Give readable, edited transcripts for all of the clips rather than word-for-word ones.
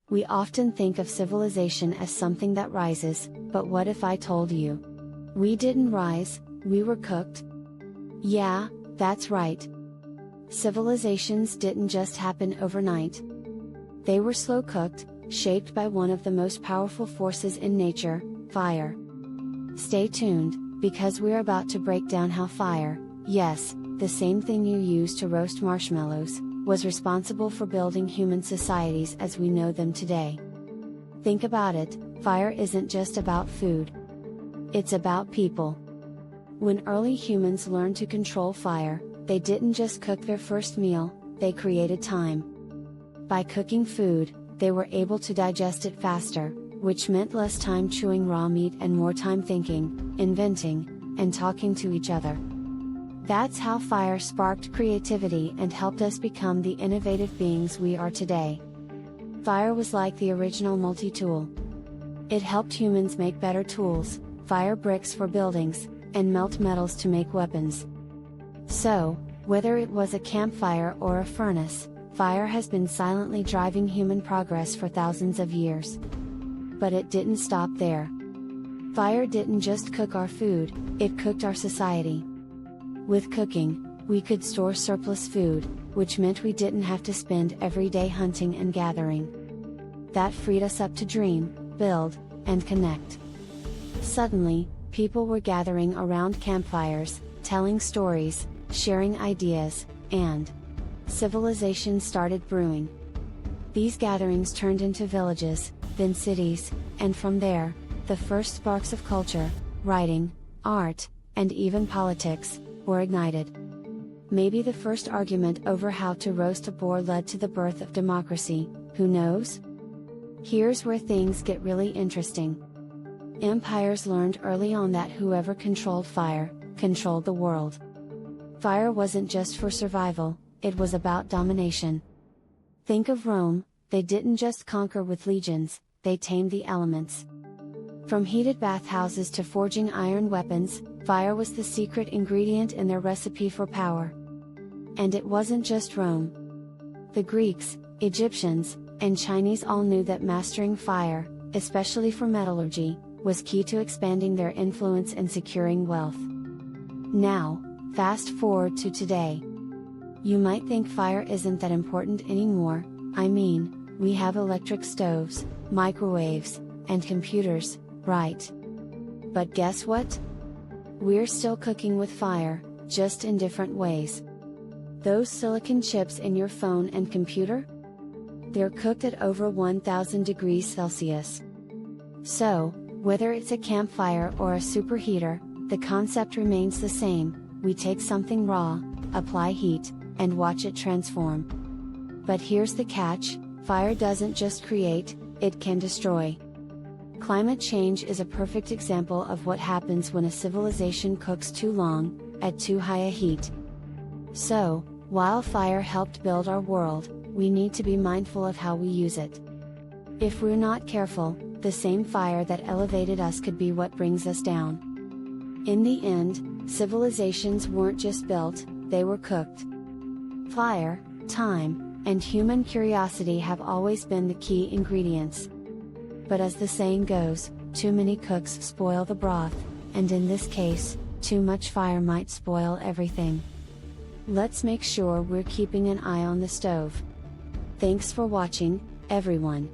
We often think of civilization as something that rises, but what if I told you? We didn't rise, we were cooked? Yeah, that's right. Civilizations didn't just happen overnight. They were slow cooked, shaped by one of the most powerful forces in nature, fire. Stay tuned, because we're about to break down how fire, yes, the same thing you use to roast marshmallows, was responsible for building human societies as we know them today. Think about it, fire isn't just about food. It's about people. When early humans learned to control fire, they didn't just cook their first meal, they created time. By cooking food, they were able to digest it faster, which meant less time chewing raw meat and more time thinking, inventing, and talking to each other. That's how fire sparked creativity and helped us become the innovative beings we are today. Fire was like the original multi-tool. It helped humans make better tools, fire bricks for buildings, and melt metals to make weapons. So, whether it was a campfire or a furnace, fire has been silently driving human progress for thousands of years. But it didn't stop there. Fire didn't just cook our food, it cooked our society. With cooking, we could store surplus food, which meant we didn't have to spend every day hunting and gathering. That freed us up to dream, build, and connect. Suddenly, people were gathering around campfires, telling stories, sharing ideas, and civilization started brewing. These gatherings turned into villages, then cities, and from there, the first sparks of culture, writing, art, and even politics, were ignited. Maybe the first argument over how to roast a boar led to the birth of democracy, who knows? Here's where things get really interesting. Empires learned early on that whoever controlled fire, controlled the world. Fire wasn't just for survival, it was about domination. Think of Rome, they didn't just conquer with legions, they tamed the elements. From heated bathhouses to forging iron weapons, fire was the secret ingredient in their recipe for power. And it wasn't just Rome. The Greeks, Egyptians, and Chinese all knew that mastering fire, especially for metallurgy, was key to expanding their influence and securing wealth. Now, fast forward to today. You might think fire isn't that important anymore. I mean, we have electric stoves, microwaves, and computers, right? But guess what? We're still cooking with fire, just in different ways. Those silicon chips in your phone and computer? They're cooked at over 1000 degrees Celsius. So, whether it's a campfire or a superheater, the concept remains the same. We take something raw, apply heat, and watch it transform. But here's the catch, fire doesn't just create, it can destroy. Climate change is a perfect example of what happens when a civilization cooks too long, at too high a heat. So, while fire helped build our world, we need to be mindful of how we use it. If we're not careful, the same fire that elevated us could be what brings us down. In the end, civilizations weren't just built, they were cooked. Fire, time, and human curiosity have always been the key ingredients. But as the saying goes, too many cooks spoil the broth, and in this case, too much fire might spoil everything. Let's make sure we're keeping an eye on the stove. Thanks for watching, everyone.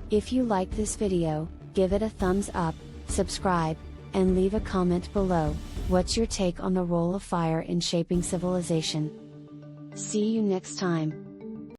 If you liked this video, give it a thumbs up, subscribe, and leave a comment below. What's your take on the role of fire in shaping civilization? See you next time.